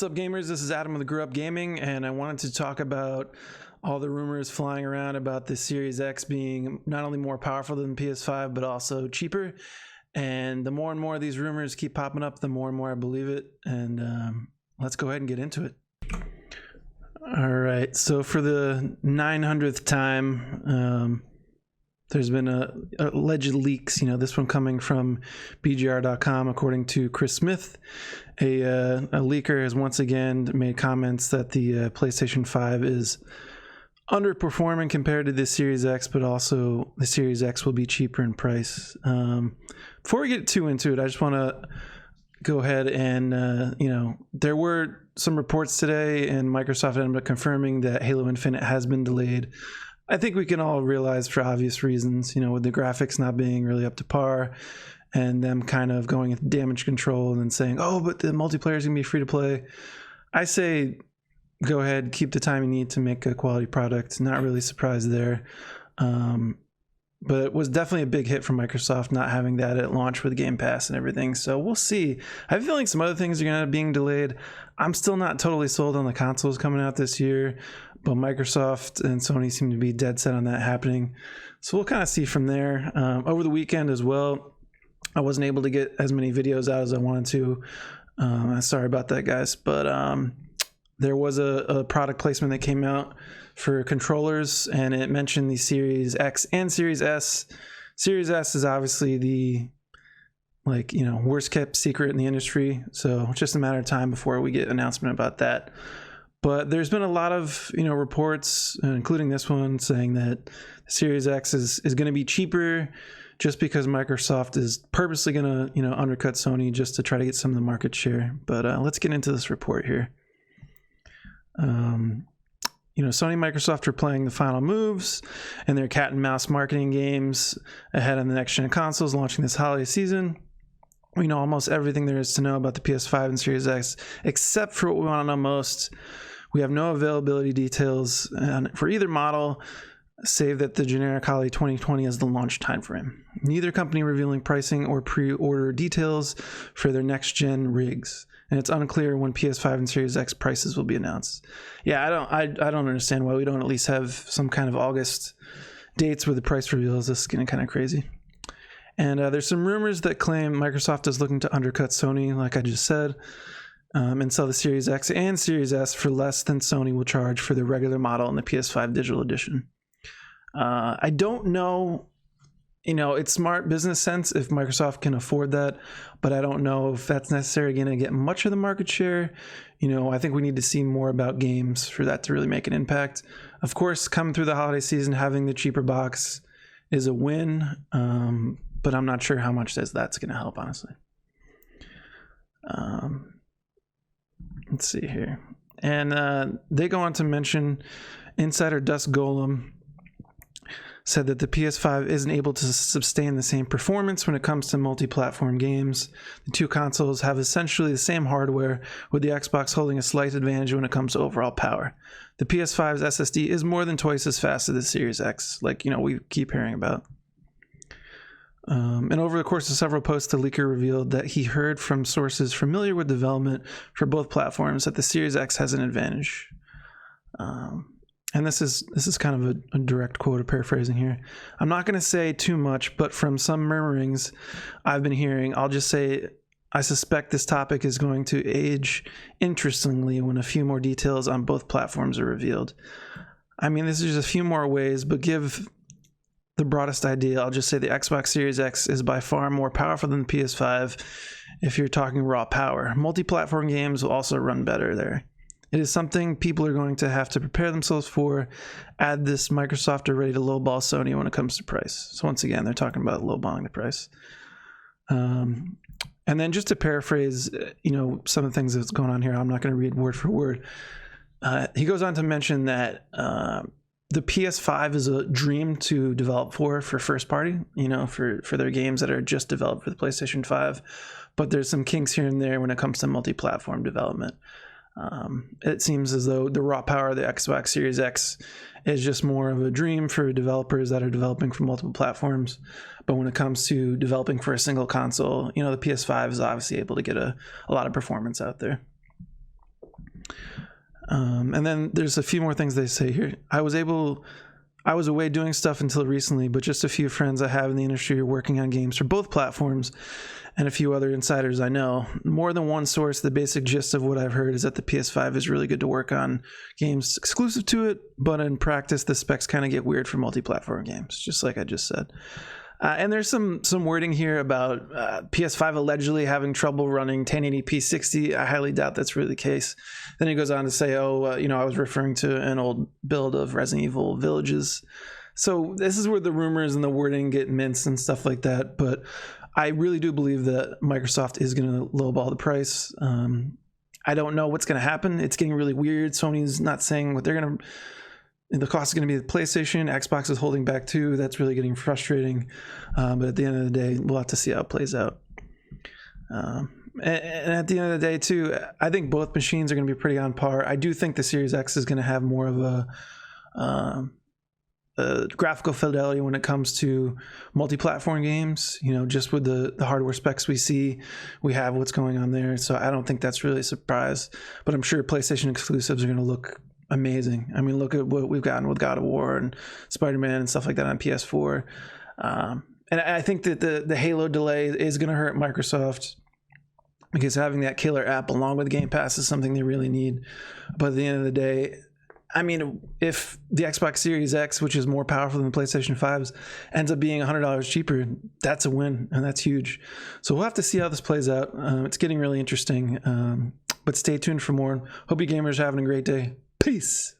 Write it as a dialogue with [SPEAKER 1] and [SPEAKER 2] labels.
[SPEAKER 1] What's up, gamers? This is Adam with Grew Up Gaming, and I wanted to talk about all the rumors flying around about the Series X being not only more powerful than the PS5, but also cheaper. And the more and more these rumors keep popping up, the more and more I believe it. And let's go ahead and get into it. All right, so for the 900th time, there's been alleged leaks, this one coming from BGR.com, according to Chris Smith. A leaker has once again made comments that the PlayStation 5 is underperforming compared to the Series X, but also the Series X will be cheaper in price. Before we get too into it, I just want to go ahead and, there were some reports today, and Microsoft ended up confirming that Halo Infinite has been delayed. I think we can all realize for obvious reasons, with the graphics not being really up to par and them kind of going into damage control and then saying, oh, but the multiplayer is going to be free to play. I say go ahead, keep the time you need to make a quality product. Not really surprised there. But it was definitely a big hit for Microsoft not having that at launch with Game Pass and everything. So we'll see. I have a feeling some other things are going to end up being delayed. I'm still not totally sold on the consoles coming out this year, but Microsoft and Sony seem to be dead set on that happening. So we'll kind of see from there. Over the weekend as well, I wasn't able to get as many videos out as I wanted to. Sorry about that, guys. But there was a product placement that came out for controllers, and it mentioned the Series X and Series S. Series S is obviously the worst kept secret in the industry, so it's just a matter of time before we get an announcement about that. But there's been a lot of reports, including this one, saying that the Series X is going to be cheaper just because Microsoft is purposely going to undercut Sony just to try to get some of the market share. But let's get into this report here. Sony and Microsoft are playing the final moves in their cat and mouse marketing games ahead of the next gen consoles launching this holiday season. We know almost everything there is to know about the PS5 and Series X, except for what we want to know most. We have no availability details for either model, save that the generic holiday 2020 is the launch timeframe. Neither company revealing pricing or pre-order details for their next gen rigs, and it's unclear when PS5 and Series X prices will be announced. Yeah, I don't understand why we don't at least have some kind of August dates where the price reveals. This is getting kind of crazy. And there's some rumors that claim Microsoft is looking to undercut Sony, like I just said, and sell the Series X and Series S for less than Sony will charge for the regular model in the PS5 digital edition. I don't know, it's smart business sense if Microsoft can afford that, but I don't know if that's necessarily going to get much of the market share. I think we need to see more about games for that to really make an impact. Of course, coming through the holiday season, having the cheaper box is a win, but I'm not sure how much that's going to help, honestly. Let's see here. And they go on to mention Insider Dust Golem said that the PS5 isn't able to sustain the same performance when it comes to multi-platform games. The two consoles have essentially the same hardware, with the Xbox holding a slight advantage when it comes to overall power. The PS5's SSD is more than twice as fast as the Series X, we keep hearing about. And over the course of several posts, the leaker revealed that he heard from sources familiar with development for both platforms that the Series X has an advantage. And this is kind of a direct quote, paraphrasing here. I'm not going to say too much, but from some murmurings I've been hearing, I'll just say I suspect this topic is going to age interestingly when a few more details on both platforms are revealed. I mean, this is just a few more ways, but give the broadest idea, I'll just say the Xbox Series X is by far more powerful than the PS5 if you're talking raw power. Multi-platform games will also run better there. It is something people are going to have to prepare themselves for. Add this, Microsoft are ready to lowball Sony when it comes to price. So once again, they're talking about lowballing the price. And then just to paraphrase, some of the things that's going on here, I'm not going to read word for word. He goes on to mention that the PS5 is a dream to develop for first party, for their games that are just developed for the PlayStation 5. But there's some kinks here and there when it comes to multi-platform development. It seems as though the raw power of the Xbox Series X is just more of a dream for developers that are developing for multiple platforms. But when it comes to developing for a single console, the PS5 is obviously able to get a lot of performance out there. And then there's a few more things they say here. I was away doing stuff until recently, but just a few friends I have in the industry are working on games for both platforms, and a few other insiders I know. More than one source, the basic gist of what I've heard is that the PS5 is really good to work on games exclusive to it, but in practice, the specs kind of get weird for multi-platform games, just like I just said. And there's some wording here about PS5 allegedly having trouble running 1080p 60. I highly doubt that's really the case. Then he goes on to say, I was referring to an old build of Resident Evil Villages. So this is where the rumors and the wording get minced and stuff like that. But I really do believe that Microsoft is going to lowball the price. I don't know what's going to happen. It's getting really weird. Sony's not saying what they're going to... The cost is going to be the PlayStation. Xbox is holding back too. That's really getting frustrating. But at the end of the day, we'll have to see how it plays out. And at the end of the day too, I think both machines are going to be pretty on par. I do think the Series X is going to have more of a graphical fidelity when it comes to multi-platform games. Just with the hardware specs we have what's going on there. So I don't think that's really a surprise. But I'm sure PlayStation exclusives are going to look amazing. I mean, look at what we've gotten with God of War and Spider-Man and stuff like that on PS4. And I think that the Halo delay is going to hurt Microsoft, because having that killer app along with Game Pass is something they really need. But at the end of the day, I mean, if the Xbox Series X, which is more powerful than the PlayStation 5s, ends up being $100 cheaper, that's a win, and that's huge. So we'll have to see how this plays out. It's getting really interesting. But stay tuned for more. Hope you gamers are having a great day. Peace.